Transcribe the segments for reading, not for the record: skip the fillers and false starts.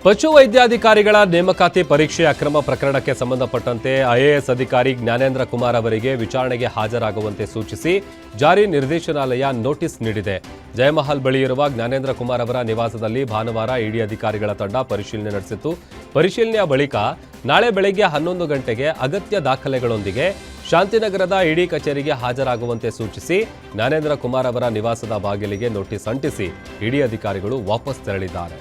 ಪಶುವೈದ್ಯಾಧಿಕಾರಿಗಳ ನೇಮಕಾತಿ ಪರೀಕ್ಷೆ ಅಕ್ರಮ ಪ್ರಕರಣಕ್ಕೆ ಸಂಬಂಧಪಟ್ಟಂತೆ ಐಎಎಸ್ ಅಧಿಕಾರಿ ಜ್ಞಾನೇಂದ್ರ ಕುಮಾರ್ ಅವರಿಗೆ ವಿಚಾರಣೆಗೆ ಹಾಜರಾಗುವಂತೆ ಸೂಚಿಸಿ ಜಾರಿ ನಿರ್ದೇಶನಾಲಯ ನೋಟಿಸ್ ನೀಡಿದೆ. ಜಯಮಹಲ್ ಬಳಿ ಇರುವ ಜ್ಞಾನೇಂದ್ರ ಕುಮಾರ್ ಅವರ ನಿವಾಸದಲ್ಲಿ ಭಾನುವಾರ ಇಡಿ ಅಧಿಕಾರಿಗಳ ತಂಡ ಪರಿಶೀಲನೆ ನಡೆಸಿತ್ತು. ಪರಿಶೀಲನೆಯ ಬಳಿಕ ನಾಳೆ ಬೆಳಗ್ಗೆ 11 ಗಂಟೆಗೆ ಅಗತ್ಯ ದಾಖಲೆಗಳೊಂದಿಗೆ ಶಾಂತಿನಗರದ ಇಡಿ ಕಚೇರಿಗೆ ಹಾಜರಾಗುವಂತೆ ಸೂಚಿಸಿ ಜ್ಞಾನೇಂದ್ರ ಕುಮಾರ್ ಅವರ ನಿವಾಸದ ಬಾಗಿಲಿಗೆ ನೋಟಿಸ್ ಅಂಟಿಸಿ ಇಡಿ ಅಧಿಕಾರಿಗಳು ವಾಪಸ್ ತೆರಳಿದ್ದಾರೆ.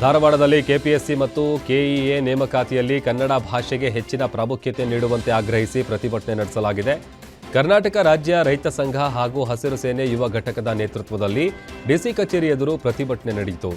ಧಾರವಾಡದಲ್ಲಿ ಕೆಪಿಎಸ್ಸಿ ಮತ್ತು ಕೆಇಎ ನೇಮಕಾತಿಯಲ್ಲಿ ಕನ್ನಡ ಭಾಷೆಗೆ ಹೆಚ್ಚಿನ ಪ್ರಾಮುಖ್ಯತೆ ನೀಡುವಂತೆ ಆಗ್ರಹಿಸಿ ಪ್ರತಿಭಟನೆ ನಡೆಸಲಾಗಿದೆ. ಕರ್ನಾಟಕ ರಾಜ್ಯ ರೈತ ಸಂಘ ಹಾಗೂ ಹಸಿರು ಸೇನೆ ಯುವ ಘಟಕದ ನೇತೃತ್ವದಲ್ಲಿ ಡಿಸಿ ಕಚೇರಿ ಎದುರು ಪ್ರತಿಭಟನೆ ನಡೆಯಿತು.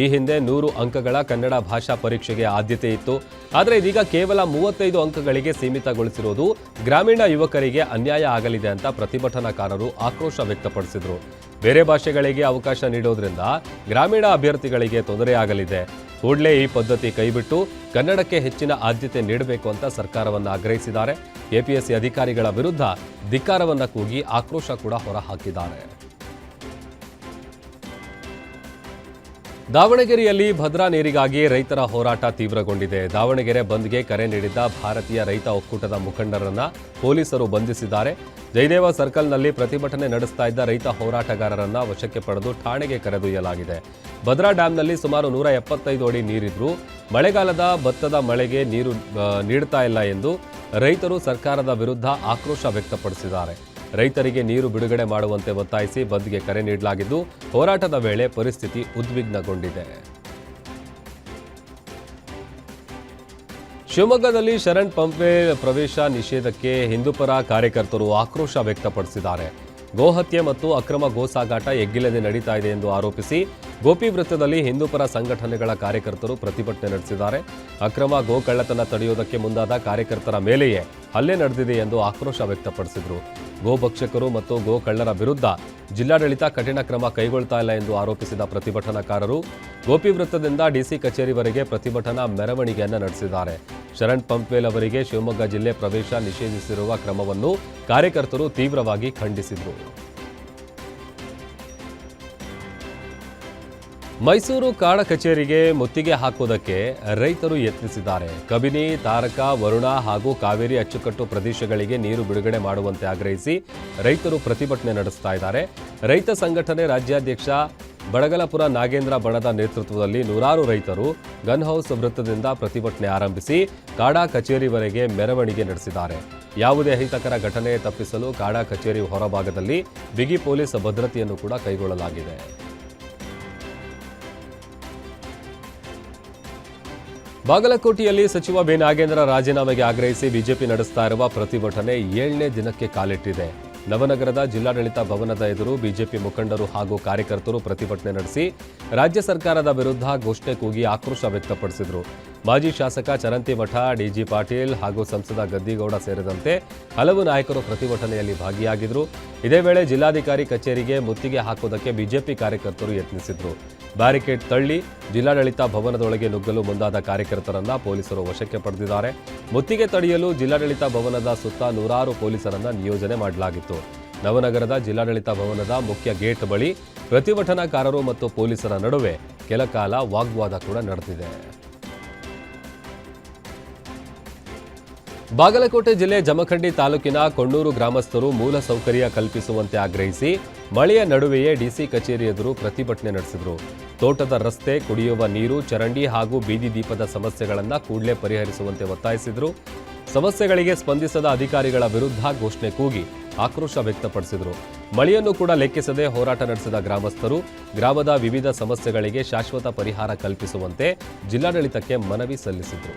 ಈ ಹಿಂದೆ 100 ಅಂಕಗಳ ಕನ್ನಡ ಭಾಷಾ ಪರೀಕ್ಷೆಗೆ ಆದ್ಯತೆ ಇತ್ತು. ಆದರೆ ಇದೀಗ ಕೇವಲ 35 ಅಂಕಗಳಿಗೆ ಸೀಮಿತಗೊಳಿಸಿರುವುದು ಗ್ರಾಮೀಣ ಯುವಕರಿಗೆ ಅನ್ಯಾಯ ಆಗಲಿದೆ ಅಂತ ಪ್ರತಿಭಟನಾಕಾರರು ಆಕ್ರೋಶ ವ್ಯಕ್ತಪಡಿಸಿದರು. ಬೇರೆ ಭಾಷೆಗಳಿಗೆ ಅವಕಾಶ ನೀಡೋದ್ರಿಂದ ಗ್ರಾಮೀಣ ಅಭ್ಯರ್ಥಿಗಳಿಗೆ ತೊಂದರೆಯಾಗಲಿದೆ. ಕೂಡಲೇ ಈ ಪದ್ಧತಿ ಕೈಬಿಟ್ಟು ಕನ್ನಡಕ್ಕೆ ಹೆಚ್ಚಿನ ಆದ್ಯತೆ ನೀಡಬೇಕು ಅಂತ ಸರ್ಕಾರವನ್ನು ಆಗ್ರಹಿಸಿದ್ದಾರೆ. ಕೆಪಿಎಸ್ಸಿ ಅಧಿಕಾರಿಗಳ ವಿರುದ್ಧ ಧಿಕ್ಕಾರವನ್ನ ಕೂಗಿ ಆಕ್ರೋಶ ಕೂಡ ಹೊರಹಾಕಿದ್ದಾರೆ. ದಾವಣಗೆರೆಯಲ್ಲಿ ಭದ್ರಾ ನೀರಿಗಾಗಿ ರೈತರ ಹೋರಾಟ ತೀವ್ರಗೊಂಡಿದೆ. ದಾವಣಗೆರೆ ಬಂದ್ಗೆ ಕರೆ ನೀಡಿದ್ದ ಭಾರತೀಯ ರೈತ ಒಕ್ಕೂಟದ ಮುಖಂಡರನ್ನ ಪೊಲೀಸರು ಬಂಧಿಸಿದ್ದಾರೆ. ಜಯದೇವ ಸರ್ಕಲ್ನಲ್ಲಿ ಪ್ರತಿಭಟನೆ ನಡೆಸ್ತಾ ಇದ್ದ ರೈತ ಹೋರಾಟಗಾರರನ್ನ ವಶಕ್ಕೆ ಪಡೆದು ಠಾಣೆಗೆ ಕರೆದೊಯ್ಯಲಾಗಿದೆ. ಭದ್ರಾ ಡ್ಯಾಂನಲ್ಲಿ ಸುಮಾರು 175 ಅಡಿ ನೀರಿದ್ರೂ ಮಳೆಗಾಲದ ಭತ್ತದ ಮಳೆಗೆ ನೀರು ನೀಡ್ತಾ ಇಲ್ಲ ಎಂದು ರೈತರು ಸರ್ಕಾರದ ವಿರುದ್ಧ ಆಕ್ರೋಶ ವ್ಯಕ್ತಪಡಿಸಿದ್ದಾರೆ. ರೈತರಿಗೆ ನೀರು ಬಿಡುಗಡೆ ಮಾಡುವಂತೆ ಒತ್ತಾಯಿಸಿ ಬಂದ್ಗೆ ಕರೆ ನೀಡಲಾಗಿದ್ದು ಹೋರಾಟದ ವೇಳೆ ಪರಿಸ್ಥಿತಿ ಉದ್ವಿಗ್ನಗೊಂಡಿದೆ. ಶಿವಮೊಗ್ಗದಲ್ಲಿ ಶರಣ್ ಪಂಪ್ವೇ ಪ್ರವೇಶ ನಿಷೇಧಕ್ಕೆ ಹಿಂದೂಪರ ಕಾರ್ಯಕರ್ತರು ಆಕ್ರೋಶ ವ್ಯಕ್ತಪಡಿಸಿದ್ದಾರೆ. ಗೋಹತ್ಯೆ ಮತ್ತು ಅಕ್ರಮ ಗೋಸಾಗಾಟ ಎಗ್ಗಿಲ್ಲದೆ ನಡೀತಾ ಇದೆ ಎಂದು ಆರೋಪಿಸಿ ಗೋಪಿ ವೃತ್ತದಲ್ಲಿ ಹಿಂದೂಪರ ಸಂಘಟನೆಗಳ ಕಾರ್ಯಕರ್ತರು ಪ್ರತಿಭಟನೆ ನಡೆಸಿದ್ದಾರೆ. ಅಕ್ರಮ ಗೋಕಳ್ಳತನ ತಡೆಯುವುದಕ್ಕೆ ಮುಂದಾದ ಕಾರ್ಯಕರ್ತರ ಮೇಲೆಯೇ ಹಲ್ಲೆ ನಡೆದಿದೆ ಎಂದು ಆಕ್ರೋಶ ವ್ಯಕ್ತಪಡಿಸಿದರು. ಗೋಭಕ್ಷಕರು ಮತ್ತು ಗೋಕಳ್ಳರ ವಿರುದ್ಧ ಜಿಲ್ಲಾಡಳಿತ ಕಠಿಣ ಕ್ರಮ ಕೈಗೊಳ್ತಾ ಇಲ್ಲ ಎಂದು ಆರೋಪಿಸಿದ ಪ್ರತಿಭಟನಾಕಾರರು ಗೋಪಿ ವೃತ್ತದಿಂದ ಡಿಸಿ ಕಚೇರಿವರೆಗೆ ಪ್ರತಿಭಟನಾ ಮೆರವಣಿಗೆಯನ್ನು ನಡೆಸಿದ್ದಾರೆ. ಶರಣ್ ಪಂಪ್ವೇಲ್ ಅವರಿಗೆ ಶಿವಮೊಗ್ಗ ಜಿಲ್ಲೆ ಪ್ರವೇಶ ನಿಷೇಧಿಸಿರುವ ಕ್ರಮವನ್ನು ಕಾರ್ಯಕರ್ತರು ತೀವ್ರವಾಗಿ ಖಂಡಿಸಿದರು. ಮೈಸೂರು ಕಾಡ ಕಚೇರಿಗೆ ಮುತ್ತಿಗೆ ಹಾಕುವುದಕ್ಕೆ ರೈತರು ಯತ್ನಿಸಿದ್ದಾರೆ. ಕಬಿನಿ, ತಾರಕ, ವರುಣ ಹಾಗೂ ಕಾವೇರಿ ಅಚ್ಚುಕಟ್ಟು ಪ್ರದೇಶಗಳಿಗೆ ನೀರು ಬಿಡುಗಡೆ ಮಾಡುವಂತೆ ಆಗ್ರಹಿಸಿ ರೈತರು ಪ್ರತಿಭಟನೆ ನಡೆಸ್ತಾ ಇದ್ದಾರೆ. ರೈತ ಸಂಘಟನೆ ರಾಜ್ಯಾಧ್ಯಕ್ಷ ಬಡಗಲಪುರ ನಾಗೇಂದ್ರ ಬಣದ ನೇತೃತ್ವದಲ್ಲಿ ನೂರಾರು ರೈತರು ಗನ್ ಹೌಸ್ ವೃತ್ತದಿಂದ ಪ್ರತಿಭಟನೆ ಆರಂಭಿಸಿ ಕಾಡಾ ಕಚೇರಿವರೆಗೆ ಮೆರವಣಿಗೆ ನಡೆಸಿದ್ದಾರೆ. ಯಾವುದೇ ಅಹಿತಕರ ಘಟನೆ ತಪ್ಪಿಸಲು ಕಾಡಾ ಕಚೇರಿ ಹೊರಭಾಗದಲ್ಲಿ ಬಿಗಿ ಪೊಲೀಸ್ ಭದ್ರತೆಯನ್ನು ಕೂಡ ಕೈಗೊಳ್ಳಲಾಗಿದೆ. ಬಾಗಲಕೋಟೆಯಲ್ಲಿ ಸಚಿವ ಬಿ ನಾಗೇಂದ್ರ ರಾಜೀನಾಮೆಗೆ ಆಗ್ರಹಿಸಿ ಬಿಜೆಪಿ ನಡೆಸ್ತಾ ಇರುವ ಪ್ರತಿಭಟನೆ 7ನೇ ದಿನಕ್ಕೆ ಕಾಲಿಟ್ಟಿದೆ. ನವನಗರದ ಜಿಲ್ಲಾಡಳಿತ ಭವನದ ಎದುರು ಬಿಜೆಪಿ ಮುಖಂಡರು ಹಾಗೂ ಕಾರ್ಯಕರ್ತರು ಪ್ರತಿಭಟನೆ ನಡೆಸಿ ರಾಜ್ಯ ಸರ್ಕಾರದ ವಿರುದ್ಧ ಘೋಷಣೆ ಕೂಗಿ ಆಕ್ರೋಶ ವ್ಯಕ್ತಪಡಿಸಿದರು. ಮಾಜಿ ಶಾಸಕ ಚರಂತಿಮಠ, ಡಿಜಿ ಪಾಟೀಲ್ ಹಾಗೂ ಸಂಸದ ಗದ್ದಿಗೌಡ ಸೇರಿದಂತೆ ಹಲವು ನಾಯಕರು ಪ್ರತಿಭಟನೆಯಲ್ಲಿ ಭಾಗಿಯಾಗಿದ್ದರು. ಇದೇ ವೇಳೆ ಜಿಲ್ಲಾಧಿಕಾರಿ ಕಚೇರಿಗೆ ಮುತ್ತಿಗೆ ಹಾಕುವುದಕ್ಕೆ ಬಿಜೆಪಿ ಕಾರ್ಯಕರ್ತರು ಯತ್ನಿಸಿದರು. ಬ್ಯಾರಿಕೇಡ್ ತಳ್ಳಿ ಜಿಲ್ಲಾಡಳಿತ ಭವನದೊಳಗೆ ನುಗ್ಗಲು ಮುಂದಾದ ಕಾರ್ಯಕರ್ತರನ್ನ ಪೊಲೀಸರು ವಶಕ್ಕೆ ಪಡೆದಿದ್ದಾರೆ. ಮುತ್ತಿಗೆ ತಡೆಯಲು ಜಿಲ್ಲಾಡಳಿತ ಭವನದ ಸುತ್ತ ನೂರಾರು ಪೊಲೀಸರನ್ನ ನಿಯೋಜನೆ ಮಾಡಲಾಗಿತ್ತು. ನವನಗರದ ಜಿಲ್ಲಾಡಳಿತ ಭವನದ ಮುಖ್ಯ ಗೇಟ್ ಬಳಿ ಪ್ರತಿಭಟನಾಕಾರರು ಮತ್ತು ಪೊಲೀಸರ ನಡುವೆ ಕೆಲಕಾಲ ವಾಗ್ವಾದ ಕೂಡ ನಡೆದಿದೆ. ಬಾಗಲಕೋಟೆ ಜಿಲ್ಲೆ ಜಮಖಂಡಿ ತಾಲೂಕಿನ ಕೊಣ್ಣೂರು ಗ್ರಾಮಸ್ಥರು ಮೂಲ ಸೌಕರ್ಯ ಕಲ್ಪಿಸುವಂತೆ ಆಗ್ರಹಿಸಿ ಮಳೆಯ ನಡುವೆಯೇ ಡಿಸಿ ಕಚೇರಿ ಎದುರು ಪ್ರತಿಭಟನೆ ನಡೆಸಿದರು. ತೋಟದ ರಸ್ತೆ, ಕುಡಿಯುವ ನೀರು, ಚರಂಡಿ ಹಾಗೂ ಬೀದಿ ದೀಪದ ಸಮಸ್ಯೆಗಳನ್ನು ಕೂಡಲೇ ಪರಿಹರಿಸುವಂತೆ ಒತ್ತಾಯಿಸಿದರು. ಸಮಸ್ಯೆಗಳಿಗೆ ಸ್ಪಂದಿಸದ ಅಧಿಕಾರಿಗಳ ವಿರುದ್ಧ ಘೋಷಣೆ ಕೂಗಿ ಆಕ್ರೋಶ ವ್ಯಕ್ತಪಡಿಸಿದರು. ಮಳೆಯನ್ನು ಕೂಡ ಲೆಕ್ಕಿಸದೆ ಹೋರಾಟ ನಡೆಸಿದ ಗ್ರಾಮಸ್ಥರು ಗ್ರಾಮದ ವಿವಿಧ ಸಮಸ್ಯೆಗಳಿಗೆ ಶಾಶ್ವತ ಪರಿಹಾರ ಕಲ್ಪಿಸುವಂತೆ ಜಿಲ್ಲಾಡಳಿತಕ್ಕೆ ಮನವಿ ಸಲ್ಲಿಸಿದರು.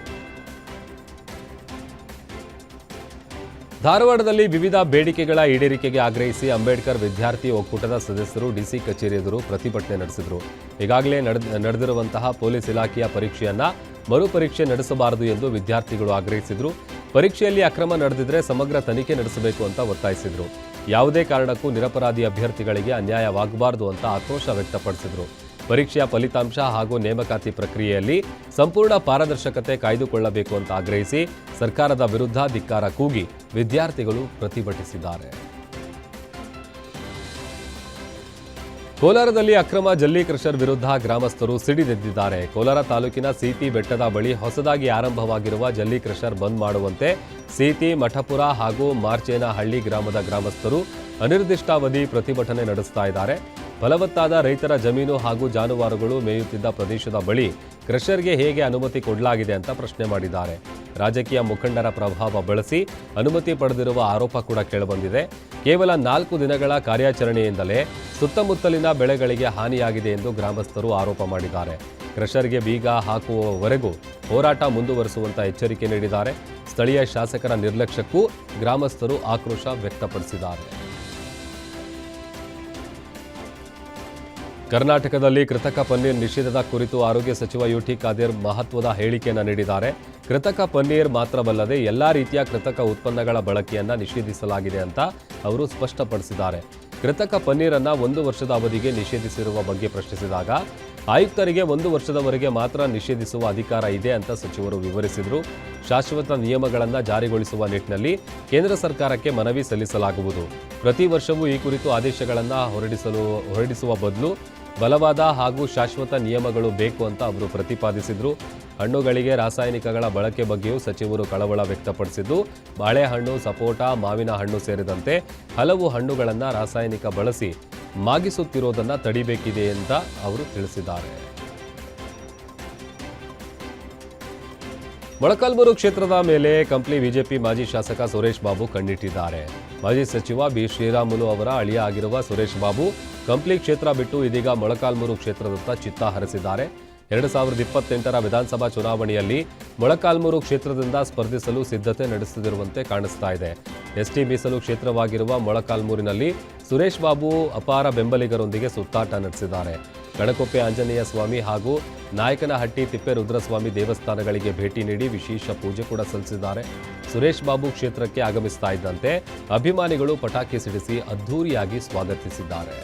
ಧಾರವಾಡದಲ್ಲಿ ವಿವಿಧ ಬೇಡಿಕೆಗಳ ಈಡೇರಿಕೆಗೆ ಆಗ್ರಹಿಸಿ ಅಂಬೇಡ್ಕರ್ ವಿದ್ಯಾರ್ಥಿ ಒಕ್ಕೂಟದ ಸದಸ್ಯರು ಡಿಸಿ ಕಚೇರಿ ಎದುರು ಪ್ರತಿಭಟನೆ ನಡೆಸಿದರು. ಈಗಾಗಲೇ ನಡೆದಿರುವಂತಹ ಪೊಲೀಸ್ ಇಲಾಖೆಯ ಪರೀಕ್ಷೆಯನ್ನ ಮರುಪರೀಕ್ಷೆ ನಡೆಸಬಾರದು ಎಂದು ವಿದ್ಯಾರ್ಥಿಗಳು ಆಗ್ರಹಿಸಿದರು. ಪರೀಕ್ಷೆಯಲ್ಲಿ ಅಕ್ರಮ ನಡೆದಿದ್ರೆ ಸಮಗ್ರ ತನಿಖೆ ನಡೆಸಬೇಕು ಅಂತ ಒತ್ತಾಯಿಸಿದರು. ಯಾವುದೇ ಕಾರಣಕ್ಕೂ ನಿರಪರಾಧಿ ಅಭ್ಯರ್ಥಿಗಳಿಗೆ ಅನ್ಯಾಯವಾಗಬಾರದು ಅಂತ ಆಕ್ರೋಶ ವ್ಯಕ್ತಪಡಿಸಿದರು. ಪರೀಕ್ಷೆಯ ಫಲಿತಾಂಶ ಹಾಗೂ ನೇಮಕಾತಿ ಪ್ರಕ್ರಿಯೆಯಲ್ಲಿ ಸಂಪೂರ್ಣ ಪಾರದರ್ಶಕತೆ ಕಾಯ್ದುಕೊಳ್ಳಬೇಕು ಅಂತ ಆಗ್ರಹಿಸಿ ಸರ್ಕಾರದ ವಿರುದ್ಧ ಧಿಕ್ಕಾರ ಕೂಗಿ ವಿದ್ಯಾರ್ಥಿಗಳು ಪ್ರತಿಭಟಿಸಿದ್ದಾರೆ. ಕೋಲಾರದಲ್ಲಿ ಅಕ್ರಮ ಜಲ್ಲಿ ಕ್ರಷರ್ ವಿರುದ್ಧ ಗ್ರಾಮಸ್ಥರು ಸಿಡಿದೆದ್ದಿದ್ದಾರೆ. ಕೋಲಾರ ತಾಲೂಕಿನ ಸೀತಿ ಬೆಟ್ಟದ ಬಳಿ ಹೊಸದಾಗಿ ಆರಂಭವಾಗಿರುವ ಜಲ್ಲಿ ಕ್ರಷರ್ ಬಂದ್ ಮಾಡುವಂತೆ ಸೀತಿ, ಮಠಪುರ ಹಾಗೂ ಮಾರ್ಚೇನಹಳ್ಳಿ ಗ್ರಾಮದ ಗ್ರಾಮಸ್ಥರು ಅನಿರ್ದಿಷ್ಟಾವಧಿ ಪ್ರತಿಭಟನೆ ನಡೆಸ್ತಾ ಇದ್ದಾರೆ. ಫಲವತ್ತಾದ ರೈತರ ಜಮೀನು ಹಾಗೂ ಜಾನುವಾರುಗಳು ಮೇಯುತ್ತಿದ್ದ ಪ್ರದೇಶದ ಬಳಿ ಕ್ರಷರ್ಗೆ ಹೇಗೆ ಅನುಮತಿ ಕೊಡಲಾಗಿದೆ ಅಂತ ಪ್ರಶ್ನೆ ಮಾಡಿದ್ದಾರೆ. ರಾಜಕೀಯ ಮುಖಂಡರ ಪ್ರಭಾವ ಬಳಸಿ ಅನುಮತಿ ಪಡೆದಿರುವ ಆರೋಪ ಕೂಡ ಕೇಳಿಬಂದಿದೆ. ಕೇವಲ 4 ದಿನಗಳ ಕಾರ್ಯಾಚರಣೆಯಿಂದಲೇ ಸುತ್ತಮುತ್ತಲಿನ ಬೆಳೆಗಳಿಗೆ ಹಾನಿಯಾಗಿದೆ ಎಂದು ಗ್ರಾಮಸ್ಥರು ಆರೋಪ ಮಾಡಿದ್ದಾರೆ. ಕ್ರಷರ್ಗೆ ಬೀಗ ಹಾಕುವವರೆಗೂ ಹೋರಾಟ ಮುಂದುವರಿಸುವಂತ ಎಚ್ಚರಿಕೆ ನೀಡಿದ್ದಾರೆ. ಸ್ಥಳೀಯ ಶಾಸಕರ ನಿರ್ಲಕ್ಷ್ಯಕ್ಕೂ ಗ್ರಾಮಸ್ಥರು ಆಕ್ರೋಶ ವ್ಯಕ್ತಪಡಿಸಿದ್ದಾರೆ. ಕರ್ನಾಟಕದಲ್ಲಿ ಕೃತಕ ಪನ್ನೀರ್ ನಿಷೇಧದ ಕುರಿತು ಆರೋಗ್ಯ ಸಚಿವ ಯುಟಿ ಖಾದರ್ ಮಹತ್ವದ ಹೇಳಿಕೆಯನ್ನು ನೀಡಿದ್ದಾರೆ. ಕೃತಕ ಪನ್ನೀರ್ ಮಾತ್ರವಲ್ಲದೆ ಎಲ್ಲಾ ರೀತಿಯ ಕೃತಕ ಉತ್ಪನ್ನಗಳ ಬಳಕೆಯನ್ನ ನಿಷೇಧಿಸಲಾಗಿದೆ ಅಂತ ಅವರು ಸ್ಪಷ್ಟಪಡಿಸಿದ್ದಾರೆ. ಕೃತಕ ಪನ್ನೀರನ್ನು 1 ವರ್ಷದ ಅವಧಿಗೆ ನಿಷೇಧಿಸಿರುವ ಬಗ್ಗೆ ಪ್ರಶ್ನಿಸಿದಾಗ ಆಯುಕ್ತರಿಗೆ 1 ವರ್ಷದವರೆಗೆ ಮಾತ್ರ ನಿಷೇಧಿಸುವ ಅಧಿಕಾರ ಇದೆ ಅಂತ ಸಚಿವರು ವಿವರಿಸಿದರು. ಶಾಶ್ವತ ನಿಯಮಗಳನ್ನು ಜಾರಿಗೊಳಿಸುವ ನಿಟ್ಟಿನಲ್ಲಿ ಕೇಂದ್ರ ಸರ್ಕಾರಕ್ಕೆ ಮನವಿ ಸಲ್ಲಿಸಲಾಗುವುದು. ಪ್ರತಿ ವರ್ಷವೂ ಈ ಕುರಿತು ಆದೇಶಗಳನ್ನು ಹೊರಡಿಸುವ ಬದಲು ಬಲವಾದ ಹಾಗೂ ಶಾಶ್ವತ ನಿಯಮಗಳು ಬೇಕು ಅಂತ ಅವರು ಪ್ರತಿಪಾದಿಸಿದರು. ಹಣ್ಣುಗಳಿಗೆ ರಾಸಾಯನಿಕಗಳ ಬಳಕೆ ಬಗ್ಗೆಯೂ ಸಚಿವರು ಕಳವಳ ವ್ಯಕ್ತಪಡಿಸಿದ್ದು, ಬಾಳೆಹಣ್ಣು, ಸಪೋಟ, ಮಾವಿನ ಹಣ್ಣು ಸೇರಿದಂತೆ ಹಲವು ಹಣ್ಣುಗಳನ್ನು ರಾಸಾಯನಿಕ ಬಳಸಿ ಮಾಗಿಸುತ್ತಿರೋದನ್ನು ತಡಿಬೇಕಿದೆ ಅಂತ ಅವರು ತಿಳಿಸಿದ್ದಾರೆ. ಮೊಳಕಾಲ್ಮೂರು ಕ್ಷೇತ್ರದ ಮೇಲೆ ಕಂಪ್ಲಿ ಬಿಜೆಪಿ ಮಾಜಿ ಶಾಸಕ ಸುರೇಶ್ ಬಾಬು ಕಣ್ಣಿಟ್ಟಿದ್ದಾರೆ. ಮಾಜಿ ಸಚಿವ ಬಿ ಶ್ರೀರಾಮುಲು ಅವರ ಅಳಿಯ ಆಗಿರುವ ಸುರೇಶ್ ಬಾಬು ಕಂಪ್ಲಿ ಕ್ಷೇತ್ರ ಬಿಟ್ಟು ಇದೀಗ ಮೊಳಕಾಲ್ಮೂರು ಕ್ಷೇತ್ರದತ್ತ ಚಿತ್ತ ಹರಿಸಿದ್ದಾರೆ. 2028ರ ವಿಧಾನಸಭಾ ಚುನಾವಣೆಯಲ್ಲಿ ಮೊಳಕಾಲ್ಮೂರು ಕ್ಷೇತ್ರದಿಂದ ಸ್ಪರ್ಧಿಸಲು ಸಿದ್ಧತೆ ನಡೆಸುತ್ತಿರುವಂತೆ ಕಾಣಿಸ್ತಾ ಇದೆ. ಎಸ್ಟಿ ಮೀಸಲು ಕ್ಷೇತ್ರವಾಗಿರುವ ಮೊಳಕಾಲ್ಮೂರಿನಲ್ಲಿ ಸುರೇಶ್ ಬಾಬು ಅಪಾರ ಬೆಂಬಲಿಗರೊಂದಿಗೆ ಸುತ್ತಾಟ ನಡೆಸಿದ್ದಾರೆ. ಕಣಕೊಪ್ಪೆ ಆಂಜನೇಯ ಸ್ವಾಮಿ ಹಾಗೂ ನಾಯಕನಹಟ್ಟಿ ತಿಪ್ಪೇರುದ್ರಸ್ವಾಮಿ ದೇವಸ್ಥಾನಗಳಿಗೆ ಭೇಟಿ ನೀಡಿ ವಿಶೇಷ ಪೂಜೆ ಕೂಡ ಸಲ್ಲಿಸಿದ್ದಾರೆ. ಸುರೇಶ್ ಬಾಬು ಕ್ಷೇತ್ರಕ್ಕೆ ಆಗಮಿಸ್ತಾ ಇದ್ದಂತೆ ಅಭಿಮಾನಿಗಳು ಪಟಾಕಿ ಸಿಡಿಸಿ ಅದ್ಧೂರಿಯಾಗಿ ಸ್ವಾಗತಿಸಿದ್ದಾರೆ.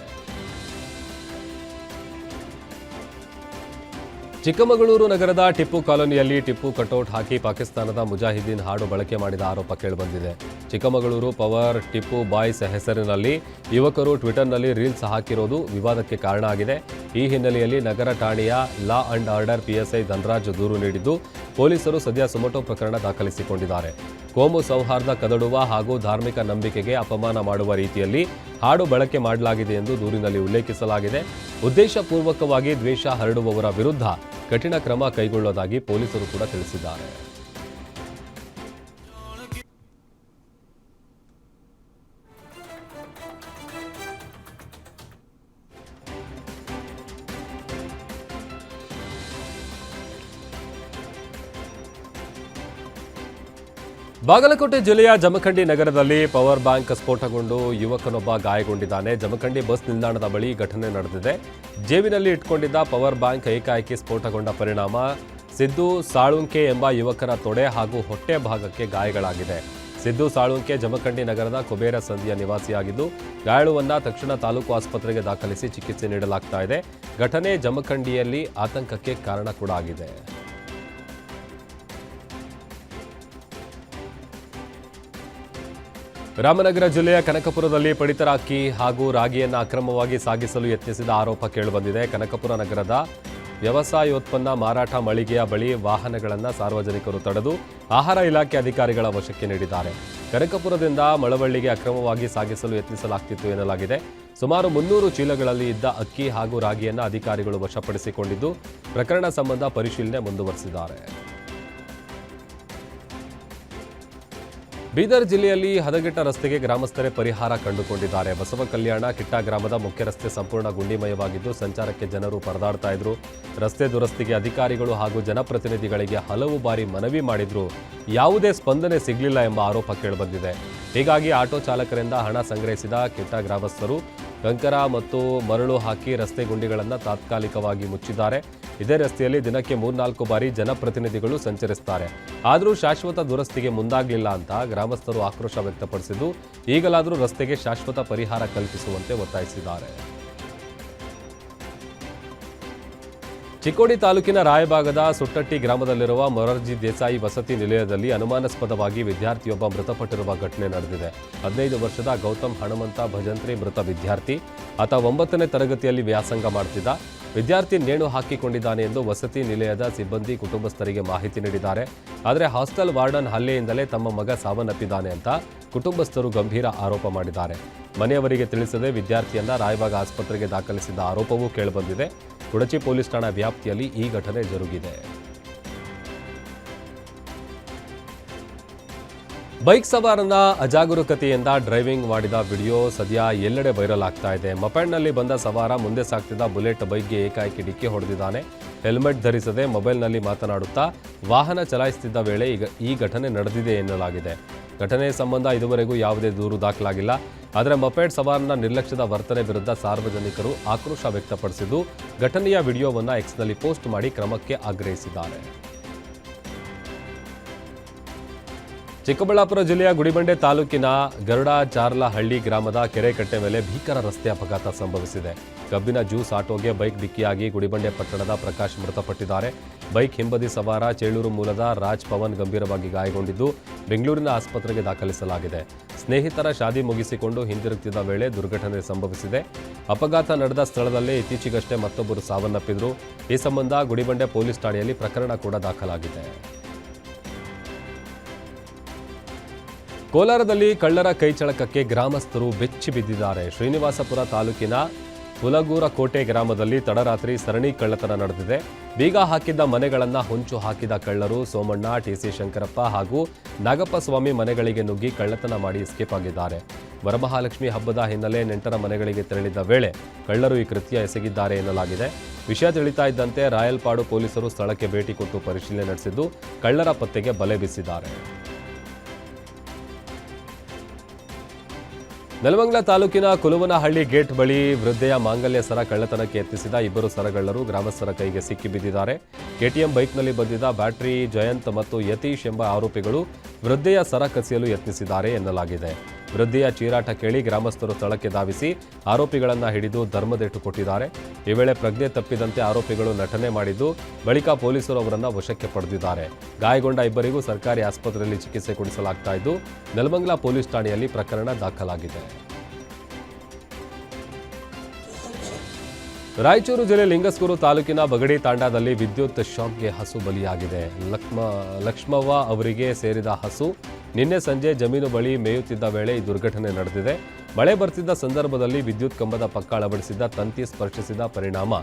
ಚಿಕ್ಕಮಗಳೂರು ನಗರದ ಟಿಪ್ಪು ಕಾಲೋನಿಯಲ್ಲಿ ಟಿಪ್ಪು ಕಟೌಟ್ ಹಾಕಿ ಪಾಕಿಸ್ತಾನದ ಮುಜಾಹಿದೀನ್ ಹಾಡು ಬಳಕೆ ಮಾಡಿದ ಆರೋಪ ಕೇಳಿಬಂದಿದೆ. ಚಿಕ್ಕಮಗಳೂರು ಪವರ್ ಟಿಪ್ಪು ಬಾಯ್ಸ್ ಹೆಸರಿನಲ್ಲಿ ಯುವಕರು ಟ್ವಿಟರ್ನಲ್ಲಿ ರೀಲ್ಸ್ ಹಾಕಿರೋದು ವಿವಾದಕ್ಕೆ ಕಾರಣ ಆಗಿದೆ. ಈ ಹಿನ್ನೆಲೆಯಲ್ಲಿ ನಗರ ಠಾಣೆಯ law and order PSI Dhanraj ದೂರು ನೀಡಿದ್ದು, ಪೊಲೀಸರು ಸದ್ಯ ಸುಮೋಟೋ ಪ್ರಕರಣ ದಾಖಲಿಸಿಕೊಂಡಿದ್ದಾರೆ. ಕೋಮು ಸೌಹಾರ್ದ ಕದಡುವ ಹಾಗೂ ಧಾರ್ಮಿಕ ನಂಬಿಕೆಗೆ ಅಪಮಾನ ಮಾಡುವ ರೀತಿಯಲ್ಲಿ ಹಾಡು ಬಳಕೆ ಮಾಡಲಾಗಿದೆ ಎಂದು ದೂರಿನಲ್ಲಿ ಉಲ್ಲೇಖಿಸಲಾಗಿದೆ. ಉದ್ದೇಶಪೂರ್ವಕವಾಗಿ ದ್ವೇಷ ಹರಡುವವರ ವಿರುದ್ಧ ಕಠಿಣ ಕ್ರಮ ಕೈಗೊಳ್ಳುವುದಾಗಿ ಪೊಲೀಸರು ಕೂಡ ತಿಳಿಸಿದ್ದಾರೆ. ಬಾಗಲಕೋಟೆ ಜಿಲ್ಲೆಯ ಜಮಖಂಡಿ ನಗರದಲ್ಲಿ ಪವರ್ ಬ್ಯಾಂಕ್ ಸ್ಫೋಟಗೊಂಡು ಯುವಕನೊಬ್ಬ ಗಾಯಗೊಂಡಿದ್ದಾನೆ. ಜಮಖಂಡಿ ಬಸ್ ನಿಲ್ದಾಣದ ಬಳಿ ಘಟನೆ ನಡೆದಿದೆ. ಜೇಬಿನಲ್ಲಿ ಇಟ್ಕೊಂಡಿದ್ದ ಪವರ್ ಬ್ಯಾಂಕ್ ಏಕಾಏಕಿ ಸ್ಫೋಟಗೊಂಡ ಪರಿಣಾಮ ಸಿದ್ದು ಸಾಳುಂಕೆ ಎಂಬ ಯುವಕನ ತೊಡೆ ಹಾಗೂ ಹೊಟ್ಟೆ ಭಾಗಕ್ಕೆ ಗಾಯಗಳಾಗಿದೆ. ಸಿದ್ದು ಸಾಳುಂಕೆ ಜಮಖಂಡಿ ನಗರದ ಕುಬೇರ ಸಂಧಿಯ ನಿವಾಸಿಯಾಗಿದ್ದು, ಗಾಯಾಳುವನ್ನ ತಕ್ಷಣ ತಾಲೂಕು ಆಸ್ಪತ್ರೆಗೆ ದಾಖಲಿಸಿ ಚಿಕಿತ್ಸೆ ನೀಡಲಾಗ್ತಾ ಇದೆ. ಘಟನೆ ಜಮಖಂಡಿಯಲ್ಲಿ ಆತಂಕಕ್ಕೆ ಕಾರಣ ಕೂಡ ಆಗಿದೆ. ರಾಮನಗರ ಜಿಲ್ಲೆಯ ಕನಕಪುರದಲ್ಲಿ ಪಡಿತರ ಅಕ್ಕಿ ಹಾಗೂ ರಾಗಿಯನ್ನು ಅಕ್ರಮವಾಗಿ ಸಾಗಿಸಲು ಯತ್ನಿಸಿದ ಆರೋಪ ಕೇಳಿಬಂದಿದೆ. ಕನಕಪುರ ನಗರದ ವ್ಯವಸಾಯೋತ್ಪನ್ನ ಮಾರಾಟ ಮಳಿಗೆಯ ಬಳಿ ವಾಹನಗಳನ್ನು ಸಾರ್ವಜನಿಕರು ತಡೆದು ಆಹಾರ ಇಲಾಖೆ ಅಧಿಕಾರಿಗಳ ವಶಕ್ಕೆ ನೀಡಿದ್ದಾರೆ. ಕನಕಪುರದಿಂದ ಮಳವಳ್ಳಿಗೆ ಅಕ್ರಮವಾಗಿ ಸಾಗಿಸಲು ಯತ್ನಿಸಲಾಗ್ತಿತ್ತು ಎನ್ನಲಾಗಿದೆ. ಸುಮಾರು 300 ಚೀಲಗಳಲ್ಲಿ ಇದ್ದ ಅಕ್ಕಿ ಹಾಗೂ ರಾಗಿಯನ್ನು ಅಧಿಕಾರಿಗಳು ವಶಪಡಿಸಿಕೊಂಡಿದ್ದು, ಪ್ರಕರಣ ಸಂಬಂಧ ಪರಿಶೀಲನೆ ಮುಂದುವರೆಸಿದ್ದಾರೆ. ಬೀದರ್ ಜಿಲ್ಲೆಯಲ್ಲಿ ಹದಗೆಟ್ಟ ರಸ್ತೆಗೆ ಗ್ರಾಮಸ್ಥರೇ ಪರಿಹಾರ ಕಂಡುಕೊಂಡಿದ್ದಾರೆ. ಬಸವ ಕಲ್ಯಾಣ ಕಿಟ್ಟ ಗ್ರಾಮದ ಮುಖ್ಯ ರಸ್ತೆ ಸಂಪೂರ್ಣ ಗುಂಡಿಮಯವಾಗಿದ್ದು, ಸಂಚಾರಕ್ಕೆ ಜನರು ಪರದಾಡ್ತಾ ಇದ್ರು. ರಸ್ತೆ ದುರಸ್ತಿಗೆ ಅಧಿಕಾರಿಗಳು ಹಾಗೂ ಜನಪ್ರತಿನಿಧಿಗಳಿಗೆ ಹಲವು ಬಾರಿ ಮನವಿ ಮಾಡಿದ್ರು. ಯಾವುದೇ ಸ್ಪಂದನೆ ಸಿಗಲಿಲ್ಲ ಎಂಬ ಆರೋಪ ಕೇಳಿಬಂದಿದೆ. ಹೀಗಾಗಿ ಆಟೋ ಚಾಲಕರಿಂದ ಹಣ ಸಂಗ್ರಹಿಸಿದ ಕಿಟ್ಟ ಗ್ರಾಮಸ್ಥರು ಕಂಕರ ಮತ್ತು ಮರಳು ಹಾಕಿ ರಸ್ತೆ ಗುಂಡಿಗಳನ್ನು ತಾತ್ಕಾಲಿಕವಾಗಿ ಮುಚ್ಚಿದ್ದಾರೆ. ಇದೇ ರಸ್ತೆಯಲ್ಲಿ ದಿನಕ್ಕೆ 3-4 ಬಾರಿ ಜನಪ್ರತಿನಿಧಿಗಳು ಸಂಚರಿಸುತ್ತಾರೆ. ಆದರೂ ಶಾಶ್ವತ ದುರಸ್ತಿಗೆ ಮುಂದಾಗಲಿಲ್ಲ ಅಂತ ಗ್ರಾಮಸ್ಥರು ಆಕ್ರೋಶ ವ್ಯಕ್ತಪಡಿಸಿದ್ದು, ಈಗಲಾದರೂ ರಸ್ತೆಗೆ ಶಾಶ್ವತ ಪರಿಹಾರ ಕಲ್ಪಿಸುವಂತೆ ಒತ್ತಾಯಿಸಿದ್ದಾರೆ. ಚಿಕ್ಕೋಡಿ ತಾಲೂಕಿನ ರಾಯಬಾಗದ ಸುಟ್ಟಟ್ಟಿ ಗ್ರಾಮದಲ್ಲಿರುವ ಮೊರಾರ್ಜಿ ದೇಸಾಯಿ ವಸತಿ ನಿಲಯದಲ್ಲಿ ಅನುಮಾನಾಸ್ಪದವಾಗಿ ವಿದ್ಯಾರ್ಥಿಯೊಬ್ಬ ಮೃತಪಟ್ಟಿರುವ ಘಟನೆ ನಡೆದಿದೆ. 15 ವರ್ಷದ ಗೌತಮ್ ಹನುಮಂತ ಭಜಂತ್ರಿ ಮೃತ ವಿದ್ಯಾರ್ಥಿ. ಆತ 9ನೇ ತರಗತಿಯಲ್ಲಿ ವ್ಯಾಸಂಗ ಮಾಡುತ್ತಿದ್ದ. ವಿದ್ಯಾರ್ಥಿ ನೇಣು ಹಾಕಿಕೊಂಡಿದ್ದಾನೆ ಎಂದು ವಸತಿ ನಿಲಯದ ಸಿಬ್ಬಂದಿ ಕುಟುಂಬಸ್ಥರಿಗೆ ಮಾಹಿತಿ ನೀಡಿದ್ದಾರೆ. ಆದರೆ ಹಾಸ್ಟೆಲ್ ವಾರ್ಡನ್ ಹಲ್ಲೆಯಿಂದಲೇ ತಮ್ಮ ಮಗ ಸಾವನ್ನಪ್ಪಿದ್ದಾನೆ ಅಂತ ಕುಟುಂಬಸ್ಥರು ಗಂಭೀರ ಆರೋಪ ಮಾಡಿದ್ದಾರೆ. ಮನೆಯವರಿಗೆ ತಿಳಿಸದೆ ವಿದ್ಯಾರ್ಥಿಯನ್ನ ರಾಯಬಾಗ ಆಸ್ಪತ್ರೆಗೆ ದಾಖಲಿಸಿದ ಆರೋಪವೂ ಕೇಳಿಬಂದಿದೆ. ಕುಡಚಿ ಪೊಲೀಸ್ ಠಾಣಾ ವ್ಯಾಪ್ತಿಯಲ್ಲಿ ಈ ಘಟನೆ ಜರುಗಿದೆ. ಬೈಕ್ ಸವಾರನ ಅಜಾಗರೂಕತೆಯಿಂದ ಡ್ರೈವಿಂಗ್ ಮಾಡಿದ ವಿಡಿಯೋ ಸದ್ಯ ಎಲ್ಲೆಡೆ ವೈರಲ್ ಆಗ್ತಾ ಇದೆ. ಮೊಪೆಡ್ನಲ್ಲಿ ಬಂದ ಸವಾರ ಮುಂದೆ ಸಾಗ್ತಿದ್ದ ಬುಲೆಟ್ ಬೈಕ್ಗೆ ಏಕಾಏಕಿ ಡಿಕ್ಕಿ ಹೊಡೆದಿದ್ದಾನೆ. ಹೆಲ್ಮೆಟ್ ಧರಿಸದೆ ಮೊಬೈಲ್ನಲ್ಲಿ ಮಾತನಾಡುತ್ತಾ ವಾಹನ ಚಲಾಯಿಸುತ್ತಿದ್ದ ವೇಳೆ ಈ ಘಟನೆ ನಡೆದಿದೆ ಎನ್ನಲಾಗಿದೆ. ಘಟನೆ ಸಂಬಂಧ ಇದುವರೆಗೂ ಯಾವುದೇ ದೂರು ದಾಖಲಾಗಿಲ್ಲ. ಆದರೆ ಮೊಪೆಡ್ ಸವಾರನ ನಿರ್ಲಕ್ಷ್ಯದ ವರ್ತನೆ ವಿರುದ್ಧ ಸಾರ್ವಜನಿಕರು ಆಕ್ರೋಶ ವ್ಯಕ್ತಪಡಿಸಿದ್ದು ಘಟನೆಯ ವಿಡಿಯೋವನ್ನು ಎಕ್ಸ್ನಲ್ಲಿ ಪೋಸ್ಟ್ ಮಾಡಿ ಕ್ರಮಕ್ಕೆ ಆಗ್ರಹಿಸಿದ್ದಾರೆ. ಚಿಕ್ಕಬಳ್ಳಾಪುರ ಜಿಲ್ಲೆಯ ಗುಡಿಬಂಡೆ ತಾಲೂಕಿನ ಗರುಡಚಾರ್ಲಹಳ್ಳಿ ಗ್ರಾಮದ ಕೆರೆಕಟ್ಟೆ ಮೇಲೆ ಭೀಕರ ರಸ್ತೆ ಅಪಘಾತ ಸಂಭವಿಸಿದೆ. ಕಬ್ಬಿನ ಜ್ಯೂಸ್ ಆಟೋಗೆ ಬೈಕ್ ಡಿಕ್ಕಿಯಾಗಿ ಗುಡಿಬಂಡೆ ಪಟ್ಟಣದ ಪ್ರಕಾಶ್ ಮೃತಪಟ್ಟಿದ್ದಾರೆ. ಬೈಕ್ ಹಿಂಬದಿ ಸವಾರ ಚೇಳೂರು ಮೂಲದ ರಾಜ್ ಪವನ್ ಗಂಭೀರವಾಗಿ ಗಾಯಗೊಂಡಿದ್ದು ಬೆಂಗಳೂರಿನ ಆಸ್ಪತ್ರೆಗೆ ದಾಖಲಿಸಲಾಗಿದೆ. ಸ್ನೇಹಿತರ ಶಾದಿ ಮುಗಿಸಿಕೊಂಡು ಹಿಂದಿರುಗುತ್ತಿದ್ದ ವೇಳೆ ದುರ್ಘಟನೆ ಸಂಭವಿಸಿದೆ. ಅಪಘಾತ ನಡೆದ ಸ್ಥಳದಲ್ಲೇ ಇತ್ತೀಚೆಗಷ್ಟೇ ಮತ್ತೊಬ್ಬರು ಸಾವನ್ನಪ್ಪಿದ್ರು. ಈ ಸಂಬಂಧ ಗುಡಿಬಂಡೆ ಪೊಲೀಸ್ ಠಾಣೆಯಲ್ಲಿ ಪ್ರಕರಣ ಕೂಡ ದಾಖಲಾಗಿದೆ. ಕೋಲಾರದಲ್ಲಿ ಕಳ್ಳರ ಕೈಚಳಕಕ್ಕೆ ಗ್ರಾಮಸ್ಥರು ಬೆಚ್ಚಿ ಬಿದ್ದಿದ್ದಾರೆ. ಶ್ರೀನಿವಾಸಪುರ ತಾಲೂಕಿನ ಹುಲಗೂರ ಕೋಟೆ ಗ್ರಾಮದಲ್ಲಿ ತಡರಾತ್ರಿ ಸರಣಿ ಕಳ್ಳತನ ನಡೆದಿದೆ. ಬೀಗ ಹಾಕಿದ್ದ ಮನೆಗಳನ್ನು ಹೊಂಚು ಹಾಕಿದ ಕಳ್ಳರು ಸೋಮಣ್ಣ, ಟಿಸಿ ಶಂಕರಪ್ಪ ಹಾಗೂ ನಾಗಪ್ಪಸ್ವಾಮಿ ಮನೆಗಳಿಗೆ ನುಗ್ಗಿ ಕಳ್ಳತನ ಮಾಡಿ ಎಸ್ಕೇಪ್ ಆಗಿದ್ದಾರೆ. ವರಮಹಾಲಕ್ಷ್ಮಿ ಹಬ್ಬದ ಹಿನ್ನೆಲೆ ನೆಂಟರ ಮನೆಗಳಿಗೆ ತೆರಳಿದ್ದ ವೇಳೆ ಕಳ್ಳರು ಈ ಕೃತ್ಯ ಎಸಗಿದ್ದಾರೆ ಎನ್ನಲಾಗಿದೆ. ವಿಷಯ ತಿಳಿತಾ ಇದ್ದಂತೆ ರಾಯಲ್ಪಾಡು ಪೊಲೀಸರು ಸ್ಥಳಕ್ಕೆ ಭೇಟಿ ಕೊಟ್ಟು ಪರಿಶೀಲನೆ ನಡೆಸಿದ್ದು ಕಳ್ಳರ ಪತ್ತೆಗೆ ಬಲೆ ಬೀಸಿದ್ದಾರೆ. ನೆಲಮಂಗಲ ತಾಲೂಕಿನ ಕುಲುವನಹಳ್ಳಿ ಗೇಟ್ ಬಳಿ ವೃದ್ಧೆಯ ಮಾಂಗಲ್ಯ ಸರ ಕಳ್ಳತನಕ್ಕೆ ಯತ್ನಿಸಿದ ಇಬ್ಬರು ಸರಗಳ್ಳರು ಗ್ರಾಮಸ್ಥರ ಕೈಗೆ ಸಿಕ್ಕಿಬಿದ್ದಿದ್ದಾರೆ. ಕೆಟಿಎಂ ಬೈಕ್ನಲ್ಲಿ ಬಂದಿದ್ದ ಬ್ಯಾಟರಿ ಜಯಂತ್ ಮತ್ತು ಯತೀಶ್ ಎಂಬ ಆರೋಪಿಗಳು ವೃದ್ಧೆಯ ಸರ ಕಸಿಯಲು ಯತ್ನಿಸಿದ್ದಾರೆ ಎನ್ನಲಾಗಿದೆ. ವೃದ್ಧೆಯ ಚೀರಾಟ ಕೇಳಿ ಗ್ರಾಮಸ್ಥರು ಸ್ಥಳಕ್ಕೆ ಧಾವಿಸಿ ಆರೋಪಿಗಳನ್ನು ಹಿಡಿದು ಧರ್ಮದೇಟು ಕೊಟ್ಟಿದ್ದಾರೆ. ಈ ವೇಳೆ ಪ್ರಜ್ಞೆ ತಪ್ಪಿದಂತೆ ಆರೋಪಿಗಳು ನಟನೆ ಮಾಡಿದ್ದು ಬಳಿಕ ಪೊಲೀಸರು ಅವರನ್ನು ವಶಕ್ಕೆ ಪಡೆದಿದ್ದಾರೆ. ಗಾಯಗೊಂಡ ಇಬ್ಬರಿಗೂ ಸರ್ಕಾರಿ ಆಸ್ಪತ್ರೆಯಲ್ಲಿ ಚಿಕಿತ್ಸೆ ಕೊಡಿಸಲಾಗ್ತಾ ಇದ್ದು ನೆಲಮಂಗಲ ಪೊಲೀಸ್ ಠಾಣೆಯಲ್ಲಿ ಪ್ರಕರಣ ದಾಖಲಾಗಿದೆ. ರಾಯಚೂರು ಜಿಲ್ಲೆ ಲಿಂಗಸ್ಗೂರು ತಾಲೂಕಿನ ಬಗಡಿ ತಾಂಡಾದಲ್ಲಿ ವಿದ್ಯುತ್ ಶಾಕ್ಗೆ ಹಸು ಬಲಿಯಾಗಿದೆ. ಲಕ್ಷ್ಮವ್ವ ಅವರಿಗೆ ಸೇರಿದ ಹಸು ನಿನ್ನೆ ಸಂಜೆ ಜಮೀನು ಬಳಿ ಮೇಯುತ್ತಿದ್ದ ವೇಳೆ ಈ ದುರ್ಘಟನೆ ನಡೆದಿದೆ. ಮಳೆ ಬರ್ತಿದ್ದ ಸಂದರ್ಭದಲ್ಲಿ ವಿದ್ಯುತ್ ಕಂಬದ ಪಕ್ಕ ಅಳವಡಿಸಿದ್ದ ತಂತಿ ಸ್ಪರ್ಶಿಸಿದ ಪರಿಣಾಮ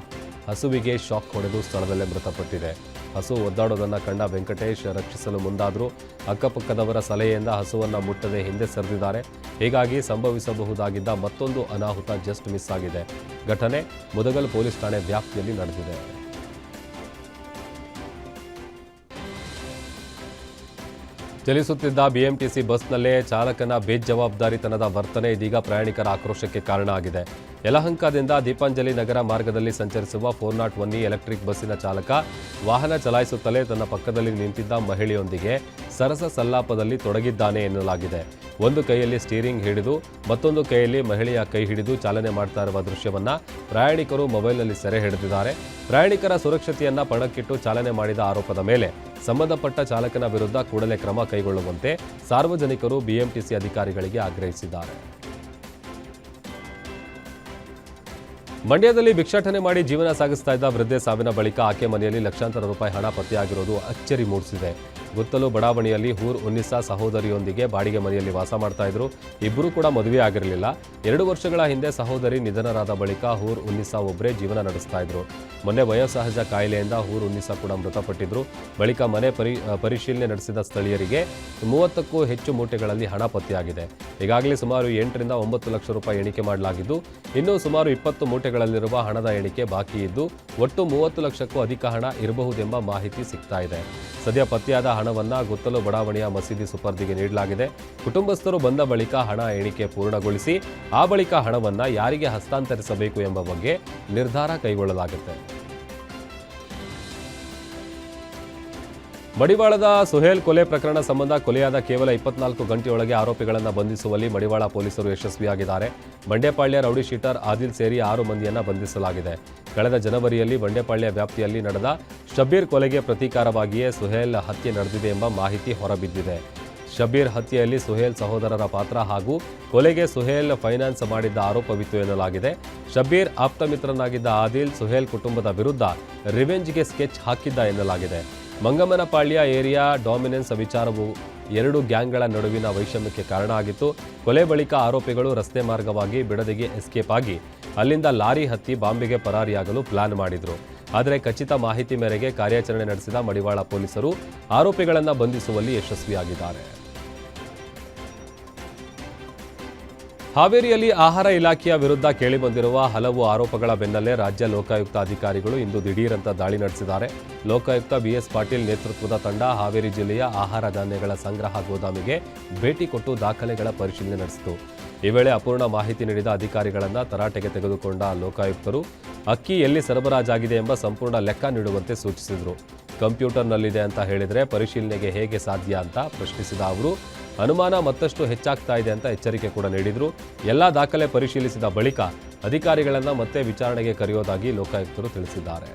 ಹಸುವಿಗೆ ಶಾಕ್ ಹೊಡೆದು ಸ್ಥಳದಲ್ಲೇ ಮೃತಪಟ್ಟಿದೆ. ಹಸು ಒದ್ದಾಡೋದನ್ನು ಕಂಡ ವೆಂಕಟೇಶ್ ರಕ್ಷಿಸಲು ಮುಂದಾದರೂ ಅಕ್ಕಪಕ್ಕದವರ ಸಲಹೆಯಿಂದ ಹಸುವನ್ನು ಮುಟ್ಟದೆ ಹಿಂದೆ ಸರಿದಿದ್ದಾರೆ. ಹೀಗಾಗಿ ಸಂಭವಿಸಬಹುದಾಗಿದ್ದ ಮತ್ತೊಂದು ಅನಾಹುತ ಜಸ್ಟ್ ಮಿಸ್ ಆಗಿದೆ. ಘಟನೆ ಮುದಗಲ್ ಪೊಲೀಸ್ ಠಾಣೆ ವ್ಯಾಪ್ತಿಯಲ್ಲಿ ನಡೆದಿದೆ. ಚಲಿಸುತ್ತಿದ್ದ ಬಿಎಂಟಿಸಿ ಬಸ್ನಲ್ಲೇ ಚಾಲಕನ ಬೇಜವಾಬ್ದಾರಿತನದ ವರ್ತನೆ ಇದೀಗ ಪ್ರಯಾಣಿಕರ ಆಕ್ರೋಶಕ್ಕೆ ಕಾರಣ ಆಗಿದೆ. ಯಲಹಂಕದಿಂದ ದೀಪಾಂಜಲಿ ನಗರ ಮಾರ್ಗದಲ್ಲಿ ಸಂಚರಿಸುವ 401 ಎಲೆಕ್ಟ್ರಿಕ್ ಬಸ್ಸಿನ ಚಾಲಕ ವಾಹನ ಚಲಾಯಿಸುತ್ತಲೇ ತನ್ನ ಪಕ್ಕದಲ್ಲಿ ನಿಂತಿದ್ದ ಮಹಿಳೆಯೊಂದಿಗೆ ಸರಸ ಸಲ್ಲಾಪದಲ್ಲಿ ತೊಡಗಿದ್ದಾನೆ ಎನ್ನಲಾಗಿದೆ. ಒಂದು ಕೈಯಲ್ಲಿ ಸ್ಟೀರಿಂಗ್ ಹಿಡಿದು ಮತ್ತೊಂದು ಕೈಯಲ್ಲಿ ಮಹಿಳೆಯ ಕೈ ಹಿಡಿದು ಚಾಲನೆ ಮಾಡ್ತಾ ಇರುವ ದೃಶ್ಯವನ್ನ ಪ್ರಯಾಣಿಕರು ಮೊಬೈಲ್ನಲ್ಲಿ ಸೆರೆ ಹಿಡಿದಿದ್ದಾರೆ. ಪ್ರಯಾಣಿಕರ ಸುರಕ್ಷತೆಯನ್ನ ಪಣಕ್ಕಿಟ್ಟು ಚಾಲನೆ ಮಾಡಿದ ಆರೋಪದ ಮೇಲೆ ಸಂಬಂಧಪಟ್ಟ ಚಾಲಕನ ವಿರುದ್ಧ ಕೂಡಲೇ ಕ್ರಮ ಕೈಗೊಳ್ಳುವಂತೆ ಸಾರ್ವಜನಿಕರು ಬಿಎಂಟಿಸಿ ಅಧಿಕಾರಿಗಳಿಗೆ ಆಗ್ರಹಿಸಿದ್ದಾರೆ. ಮಂಡ್ಯದಲ್ಲಿ ಭಿಕ್ಷಾಟನೆ ಮಾಡಿ ಜೀವನ ಸಾಗಿಸ್ತಾ ಇದ್ದ ವೃದ್ಧೆ ಸಾವಿನ ಬಳಿಕ ಆಕೆ ಮನೆಯಲ್ಲಿ ಲಕ್ಷಾಂತರ ರೂಪಾಯಿ ಹಣ ಪತ್ತೆಯಾಗಿರುವುದು ಅಚ್ಚರಿ ಮೂಡಿಸಿದೆ. ಗುತ್ತಲು ಬಡಾವಣೆಯಲ್ಲಿ ಹೂರ್ ಉನ್ನಿಸಾ ಸಹೋದರಿಯೊಂದಿಗೆ ಬಾಡಿಗೆ ಮನೆಯಲ್ಲಿ ವಾಸ ಮಾಡ್ತಾ ಇದ್ರು. ಇಬ್ಬರೂ ಕೂಡ ಮದುವೆ ಆಗಿರಲಿಲ್ಲ. 2 ವರ್ಷಗಳ ಹಿಂದೆ ಸಹೋದರಿ ನಿಧನರಾದ ಬಳಿಕ ಹೂರ್ ಉನ್ನಿಸಾ ಒಬ್ಬರೇ ಜೀವನ ನಡೆಸ್ತಾ ಇದ್ರು. ಮೊನ್ನೆ ವಯೋಸಹಜ ಕಾಯಿಲೆಯಿಂದ ಹೂರ್ ಉನ್ನಿಸಾ ಕೂಡ ಮೃತಪಟ್ಟಿದ್ರು. ಬಳಿಕ ಮನೆ ಪರಿಶೀಲನೆ ನಡೆಸಿದ ಸ್ಥಳೀಯರಿಗೆ 30ಕ್ಕೂ ಹೆಚ್ಚು ಮೂಟೆಗಳಲ್ಲಿ ಹಣ ಪತ್ತೆಯಾಗಿದೆ. ಈಗಾಗಲೇ ಸುಮಾರು 8 ರಿಂದ 9 ಲಕ್ಷ ರೂಪಾಯಿ ಎಣಿಕೆ ಮಾಡಲಾಗಿದ್ದು ಇನ್ನೂ ಸುಮಾರು 20 ಮೂಟೆಗಳಲ್ಲಿರುವ ಹಣದ ಎಣಿಕೆ ಬಾಕಿ ಇದ್ದು ಒಟ್ಟು 30 ಲಕ್ಷಕ್ಕೂ ಅಧಿಕ ಹಣ ಇರಬಹುದೆಂಬ ಮಾಹಿತಿ ಸಿಗ್ತಾ ಇದೆ. ಸದ್ಯ ಪತ್ತೆಯಾದ ಹಣವನ್ನು ಗುತ್ತಲು ಬಡಾವಣೆಯ ಮಸೀದಿ ಸುಪರ್ದಿಗೆ ನೀಡಲಾಗಿದೆ. ಕುಟುಂಬಸ್ಥರು ಬಂದ ಬಳಿಕ ಹಣ ಎಣಿಕೆ ಪೂರ್ಣಗೊಳಿಸಿ ಆ ಬಳಿಕ ಹಣವನ್ನು ಯಾರಿಗೆ ಹಸ್ತಾಂತರಿಸಬೇಕು ಎಂಬ ಬಗ್ಗೆ ನಿರ್ಧಾರ ಕೈಗೊಳ್ಳಲಾಗುತ್ತೆ. ಮಡಿವಾಳದ ಸುಹೇಲ್ ಕೊಲೆ ಪ್ರಕರಣ ಸಂಬಂಧ ಕೊಲೆಯಾದ ಕೇವಲ 24 ಗಂಟೆಯೊಳಗೆ ಆರೋಪಿಗಳನ್ನು ಬಂಧಿಸುವಲ್ಲಿ ಮಡಿವಾಳ ಪೊಲೀಸರು ಯಶಸ್ವಿಯಾಗಿದ್ದಾರೆ. ಬಂಡೆಪಾಳ್ಯ ರೌಡಿ ಶೀಟರ್ ಆದಿಲ್ ಸೇರಿ 6 ಮಂದಿಯನ್ನು ಬಂಧಿಸಲಾಗಿದೆ. ಕಳೆದ ಜನವರಿಯಲ್ಲಿ ಬಂಡೆಪಾಳ್ಯ ವ್ಯಾಪ್ತಿಯಲ್ಲಿ ನಡೆದ ಶಬೀರ್ ಕೊಲೆಗೆ ಪ್ರತೀಕಾರವಾಗಿಯೇ ಸುಹೇಲ್ ಹತ್ಯೆ ನಡೆದಿದೆ ಎಂಬ ಮಾಹಿತಿ ಹೊರಬಿದ್ದಿದೆ. ಶಬೀರ್ ಹತ್ಯೆಯಲ್ಲಿ ಸುಹೇಲ್ ಸಹೋದರರ ಪಾತ್ರ ಹಾಗೂ ಕೊಲೆಗೆ ಸುಹೇಲ್ ಫೈನಾನ್ಸ್ ಮಾಡಿದ್ದ ಆರೋಪವಿತ್ತು ಎನ್ನಲಾಗಿದೆ. ಶಬೀರ್ ಆಪ್ತ ಮಿತ್ರನಾಗಿದ್ದ ಆದಿಲ್ ಸುಹೇಲ್ ಕುಟುಂಬದ ವಿರುದ್ಧ ರಿವೆಂಜ್ಗೆ ಸ್ಕೆಚ್ ಹಾಕಿದ್ದ ಎನ್ನಲಾಗಿದೆ. ಮಂಗಮ್ಮನಪಾಳ್ಯ ಏರಿಯಾ ಡಾಮಿನೆನ್ಸ್ ವಿಚಾರವು 2 ಗ್ಯಾಂಗ್ಗಳ ನಡುವಿನ ವೈಷಮ್ಯಕ್ಕೆ ಕಾರಣ ಆಗಿತ್ತು. ಕೊಲೆ ಬಳಿಕ ಆರೋಪಿಗಳು ರಸ್ತೆ ಮಾರ್ಗವಾಗಿ ಬಿಡದಿಗೆ ಎಸ್ಕೇಪ್ ಆಗಿ ಅಲ್ಲಿಂದ ಲಾರಿ ಹತ್ತಿ ಬಾಂಬೆಗೆ ಪರಾರಿಯಾಗಲು ಪ್ಲಾನ್ ಮಾಡಿದ್ರು. ಆದರೆ ಖಚಿತ ಮಾಹಿತಿ ಮೇರೆಗೆ ಕಾರ್ಯಾಚರಣೆ ನಡೆಸಿದ ಮಡಿವಾಳ ಪೊಲೀಸರು ಆರೋಪಿಗಳನ್ನು ಬಂಧಿಸುವಲ್ಲಿ ಯಶಸ್ವಿಯಾಗಿದ್ದಾರೆ. ಹಾವೇರಿಯಲ್ಲಿ ಆಹಾರ ಇಲಾಖೆಯ ವಿರುದ್ಧ ಕೇಳಿಬಂದಿರುವ ಹಲವು ಆರೋಪಗಳ ಬೆನ್ನಲ್ಲೇ ರಾಜ್ಯ ಲೋಕಾಯುಕ್ತ ಅಧಿಕಾರಿಗಳು ಇಂದು ದಿಢೀರಂತ ದಾಳಿ ನಡೆಸಿದ್ದಾರೆ. ಲೋಕಾಯುಕ್ತ ಬಿಎಸ್ ಪಾಟೀಲ್ ನೇತೃತ್ವದ ತಂಡ ಹಾವೇರಿ ಜಿಲ್ಲೆಯ ಆಹಾರ ಧಾನ್ಯಗಳ ಸಂಗ್ರಹ ಗೋದಾಮಿಗೆ ಭೇಟಿ ಕೊಟ್ಟು ದಾಖಲೆಗಳ ಪರಿಶೀಲನೆ ನಡೆಸಿತು. ಈ ವೇಳೆ ಅಪೂರ್ಣ ಮಾಹಿತಿ ನೀಡಿದ ಅಧಿಕಾರಿಗಳನ್ನು ತರಾಟೆಗೆ ತೆಗೆದುಕೊಂಡ ಲೋಕಾಯುಕ್ತರು ಅಕ್ಕಿ ಎಲ್ಲಿ ಸರಬರಾಜಾಗಿದೆ ಎಂಬ ಸಂಪೂರ್ಣ ಲೆಕ್ಕ ನೀಡುವಂತೆ ಸೂಚಿಸಿದರು. ಕಂಪ್ಯೂಟರ್ನಲ್ಲಿದೆ ಅಂತ ಹೇಳಿದರೆ ಪರಿಶೀಲನೆಗೆ ಹೇಗೆ ಸಾಧ್ಯ ಅಂತ ಪ್ರಶ್ನಿಸಿದ ಅವರು ಅನುಮಾನ ಮತ್ತಷ್ಟು ಹೆಚ್ಚಾಗ್ತಾ ಇದೆ ಅಂತ ಎಚ್ಚರಿಕೆ ಕೂಡ ನೀಡಿದರು. ಎಲ್ಲ ದಾಖಲೆ ಪರಿಶೀಲಿಸಿದ ಬಳಿಕ ಅಧಿಕಾರಿಗಳನ್ನು ಮತ್ತೆ ವಿಚಾರಣೆಗೆ ಕರೆಯೋದಾಗಿ ಲೋಕಾಯುಕ್ತರು ತಿಳಿಸಿದ್ದಾರೆ.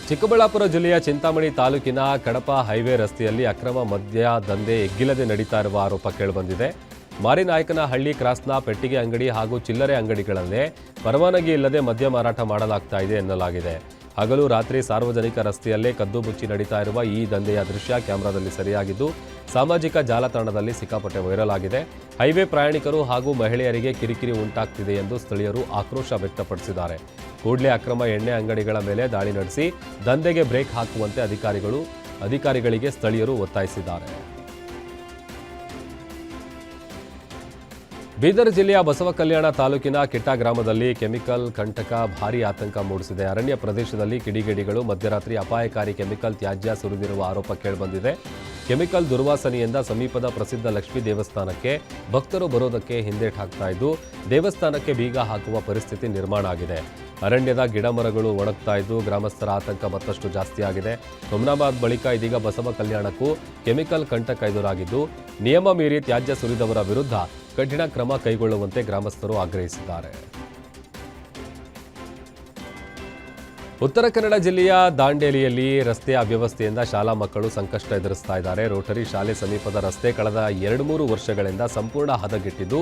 ಚಿಕ್ಕಬಳ್ಳಾಪುರ ಜಿಲ್ಲೆಯ ಚಿಂತಾಮಣಿ ತಾಲೂಕಿನ ಕಡಪ ಹೈವೇ ರಸ್ತೆಯಲ್ಲಿ ಅಕ್ರಮ ಮದ್ಯ ದಂಧೆ ಎಗ್ಗಿಲ್ಲದೆ ನಡೀತಾ ಇರುವ ಆರೋಪ ಕೇಳಿಬಂದಿದೆ. ಮಾರಿನಾಯಕನಹಳ್ಳಿ ಕ್ರಾಸ್ನ ಪೆಟ್ಟಿಗೆ ಅಂಗಡಿ ಹಾಗೂ ಚಿಲ್ಲರೆ ಅಂಗಡಿಗಳಲ್ಲೇ ಪರವಾನಗಿ ಇಲ್ಲದೆ ಮದ್ಯ ಮಾರಾಟ ಮಾಡಲಾಗ್ತಾ ಇದೆ ಎನ್ನಲಾಗಿದೆ. ಹಗಲು ರಾತ್ರಿ ಸಾರ್ವಜನಿಕ ರಸ್ತೆಯಲ್ಲೇ ಕದ್ದು ಮುಚ್ಚಿ ನಡೀತಾ ಇರುವ ಈ ದಂಧೆಯ ದೃಶ್ಯ ಕ್ಯಾಮೆರಾದಲ್ಲಿ ಸೆರೆಯಾಗಿದ್ದು ಸಾಮಾಜಿಕ ಜಾಲತಾಣದಲ್ಲಿ ಸಿಕ್ಕಾಪಟ್ಟೆ ವೈರಲ್ ಆಗಿದೆ. ಹೈವೇ ಪ್ರಯಾಣಿಕರು ಹಾಗೂ ಮಹಿಳೆಯರಿಗೆ ಕಿರಿಕಿರಿ ಉಂಟಾಗ್ತಿದೆ ಎಂದು ಸ್ಥಳೀಯರು ಆಕ್ರೋಶ ವ್ಯಕ್ತಪಡಿಸಿದ್ದಾರೆ. ಕೂಡಲೇ ಅಕ್ರಮ ಎಣ್ಣೆ ಅಂಗಡಿಗಳ ಮೇಲೆ ದಾಳಿ ನಡೆಸಿ ದಂಧೆಗೆ ಬ್ರೇಕ್ ಹಾಕುವಂತೆ ಅಧಿಕಾರಿಗಳಿಗೆ ಸ್ಥಳೀಯರು ಒತ್ತಾಯಿಸಿದ್ದಾರೆ. ಬೀದರ್ ಜಿಲ್ಲೆಯ ಬಸವಕಲ್ಯಾಣ ತಾಲೂಕಿನ ಕಿಟ್ಟ ಗ್ರಾಮದಲ್ಲಿ ಕೆಮಿಕಲ್ ಕಂಟಕ ಭಾರೀ ಆತಂಕ ಮೂಡಿಸಿದೆ. ಅರಣ್ಯ ಪ್ರದೇಶದಲ್ಲಿ ಕಿಡಿಗೇಡಿಗಳು ಮಧ್ಯರಾತ್ರಿ ಅಪಾಯಕಾರಿ ಕೆಮಿಕಲ್ ತ್ಯಾಜ್ಯ ಸುರಿದಿರುವ ಆರೋಪ ಕೇಳಿಬಂದಿದೆ. ಕೆಮಿಕಲ್ ದುರ್ವಾಸನೆಯಿಂದ ಸಮೀಪದ ಪ್ರಸಿದ್ಧ ಲಕ್ಷ್ಮೀ ದೇವಸ್ಥಾನಕ್ಕೆ ಭಕ್ತರು ಬರೋದಕ್ಕೆ ಹಿಂದೇಟು ಹಾಕ್ತಾ ಇದ್ದು ದೇವಸ್ಥಾನಕ್ಕೆ ಬೀಗ ಹಾಕುವ ಪರಿಸ್ಥಿತಿ ನಿರ್ಮಾಣ ಆಗಿದೆ. ಅರಣ್ಯದ ಗಿಡಮರಗಳು ಒಣಗ್ತಾ ಇದ್ದು ಗ್ರಾಮಸ್ಥರ ಆತಂಕ ಮತ್ತಷ್ಟು ಜಾಸ್ತಿಯಾಗಿದೆ. ಹುಮ್ನಾಬಾದ್ ಬಳಿಕ ಇದೀಗ ಬಸವ ಕಲ್ಯಾಣಕ್ಕೂ ಕೆಮಿಕಲ್ ಕಂಟಕ ಎದುರಾಗಿದ್ದು ನಿಯಮ ಮೀರಿ ತ್ಯಾಜ್ಯ ಸುರಿದವರ ವಿರುದ್ಧ ಕಠಿಣ ಕ್ರಮ ಕೈಗೊಳ್ಳುವಂತೆ ಗ್ರಾಮಸ್ಥರು ಆಗ್ರಹಿಸಿದ್ದಾರೆ. ಉತ್ತರ ಕನ್ನಡ ಜಿಲ್ಲೆಯ ದಾಂಡೇಲಿಯಲ್ಲಿ ರಸ್ತೆ ಅವ್ಯವಸ್ಥೆಯಿಂದ ಶಾಲಾ ಮಕ್ಕಳು ಸಂಕಷ್ಟ ಎದುರಿಸ್ತಾ ಇದ್ದಾರೆ. ರೋಟರಿ ಶಾಲೆ ಸಮೀಪದ ರಸ್ತೆ ಕಳೆದ 2-3 ವರ್ಷಗಳಿಂದ ಸಂಪೂರ್ಣ ಹದಗೆಟ್ಟಿದ್ದು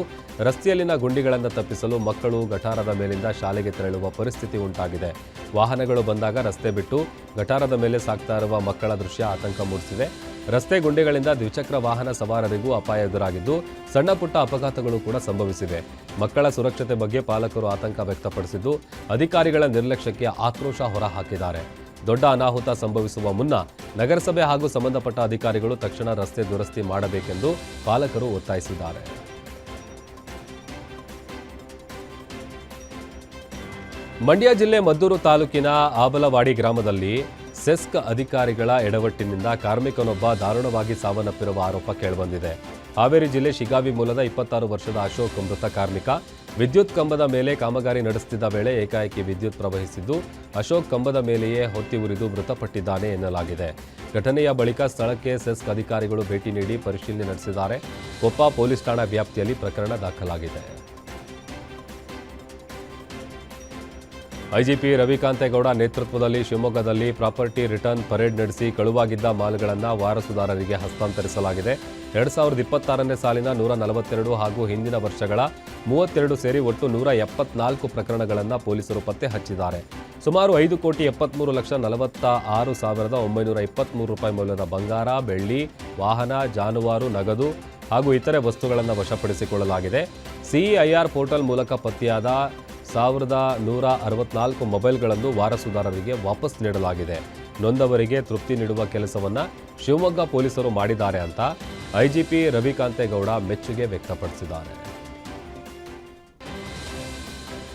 ರಸ್ತೆಯಲ್ಲಿನ ಗುಂಡಿಗಳನ್ನು ತಪ್ಪಿಸಲು ಮಕ್ಕಳು ಗಟಾರದ ಮೇಲಿಂದ ಶಾಲೆಗೆ ತೆರಳುವ ಪರಿಸ್ಥಿತಿ ಉಂಟಾಗಿದೆ. ವಾಹನಗಳು ಬಂದಾಗ ರಸ್ತೆ ಬಿಟ್ಟು ಗಟಾರದ ಮೇಲೆ ಸಾಗ್ತಾ ಇರುವ ಮಕ್ಕಳ ದೃಶ್ಯ ಆತಂಕ ಮೂಡಿಸಿದೆ. ರಸ್ತೆ ಗುಂಡಿಗಳಿಂದ ದ್ವಿಚಕ್ರ ವಾಹನ ಸವಾರರಿಗೂ ಅಪಾಯ ಎದುರಾಗಿದ್ದು ಸಣ್ಣ ಪುಟ್ಟ ಅಪಘಾತಗಳು ಕೂಡ ಸಂಭವಿಸಿವೆ. ಮಕ್ಕಳ ಸುರಕ್ಷತೆ ಬಗ್ಗೆ ಪಾಲಕರು ಆತಂಕ ವ್ಯಕ್ತಪಡಿಸಿದ್ದು ಅಧಿಕಾರಿಗಳ ನಿರ್ಲಕ್ಷ್ಯಕ್ಕೆ ಆಕ್ರೋಶ ಹೊರಹಾಕಿದ್ದಾರೆ. ದೊಡ್ಡ ಅನಾಹುತ ಸಂಭವಿಸುವ ಮುನ್ನ ನಗರಸಭೆ ಹಾಗೂ ಸಂಬಂಧಪಟ್ಟ ಅಧಿಕಾರಿಗಳು ತಕ್ಷಣ ರಸ್ತೆ ದುರಸ್ತಿ ಮಾಡಬೇಕೆಂದು ಪಾಲಕರು ಒತ್ತಾಯಿಸಿದ್ದಾರೆ. ಮಂಡ್ಯ ಜಿಲ್ಲೆ ಮದ್ದೂರು ತಾಲೂಕಿನ ಆಬಲವಾಡಿ ಗ್ರಾಮದಲ್ಲಿ ಸೆಸ್ಕ್ ಅಧಿಕಾರಿಗಳ ಎಡವಟ್ಟಿನಿಂದ ಕಾರ್ಮಿಕನೊಬ್ಬ ದಾರುಣವಾಗಿ ಸಾವನ್ನಪ್ಪಿರುವ ಆರೋಪ ಕೇಳಿಬಂದಿದೆ. ಹಾವೇರಿ ಜಿಲ್ಲೆ ಶಿಗಾವಿ ಮೂಲದ 26 ವರ್ಷದ ಅಶೋಕ್ ಮೃತ ಕಾರ್ಮಿಕ. ವಿದ್ಯುತ್ ಕಂಬದ ಮೇಲೆ ಕಾಮಗಾರಿ ನಡೆಸುತ್ತಿದ್ದ ವೇಳೆ ಏಕಾಏಕಿ ವಿದ್ಯುತ್ ಪ್ರವಹಿಸಿದ್ದು ಅಶೋಕ್ ಕಂಬದ ಮೇಲೆಯೇ ಹೊತ್ತಿ ಉರಿದು ಮೃತಪಟ್ಟಿದ್ದಾನೆ ಎನ್ನಲಾಗಿದೆ. ಘಟನೆಯ ಬಳಿಕ ಸ್ಥಳಕ್ಕೆ ಸೆಸ್ಕ್ ಅಧಿಕಾರಿಗಳು ಭೇಟಿ ನೀಡಿ ಪರಿಶೀಲನೆ ನಡೆಸಿದ್ದಾರೆ. ಕೊಪ್ಪ ಪೊಲೀಸ್ ಠಾಣಾ ವ್ಯಾಪ್ತಿಯಲ್ಲಿ ಪ್ರಕರಣ ದಾಖಲಾಗಿದೆ. ಐಜಿಪಿ ರವಿಕಾಂತೇಗೌಡ ನೇತೃತ್ವದಲ್ಲಿ ಶಿವಮೊಗ್ಗದಲ್ಲಿ ಪ್ರಾಪರ್ಟಿ ರಿಟರ್ನ್ ಪರೇಡ್ ನಡೆಸಿ ಕಳುವಾಗಿದ್ದ ಮಾಲ್ಗಳನ್ನು ವಾರಸುದಾರರಿಗೆ ಹಸ್ತಾಂತರಿಸಲಾಗಿದೆ. 2026ನೇ ಸಾಲಿನ 142 ಹಾಗೂ ಹಿಂದಿನ ವರ್ಷಗಳ 32 ಸೇರಿ ಒಟ್ಟು 174 ಪ್ರಕರಣಗಳನ್ನು ಪೊಲೀಸರು ಪತ್ತೆ ಹಚ್ಚಿದ್ದಾರೆ. ಸುಮಾರು 5,73,46,923 ರೂಪಾಯಿ ಮೌಲ್ಯದ ಬಂಗಾರ, ಬೆಳ್ಳಿ, ವಾಹನ, ಜಾನುವಾರು, ನಗದು ಹಾಗೂ ಇತರೆ ವಸ್ತುಗಳನ್ನು ವಶಪಡಿಸಿಕೊಳ್ಳಲಾಗಿದೆ. ಸಿಇಐಆರ್ ಪೋರ್ಟಲ್ ಮೂಲಕ ಪತ್ತೆಯಾದ 1,164 ಮೊಬೈಲ್ಗಳನ್ನು ವಾರಸುದಾರರಿಗೆ ವಾಪಸ್ ನೀಡಲಾಗಿದೆ. ನೊಂದವರಿಗೆ ತೃಪ್ತಿ ನೀಡುವ ಕೆಲಸವನ್ನು ಶಿವಮೊಗ್ಗ ಪೊಲೀಸರು ಮಾಡಿದ್ದಾರೆ ಅಂತ ಐಜಿಪಿ ರವಿಕಾಂತೇಗೌಡ ಮೆಚ್ಚುಗೆ ವ್ಯಕ್ತಪಡಿಸಿದ್ದಾರೆ.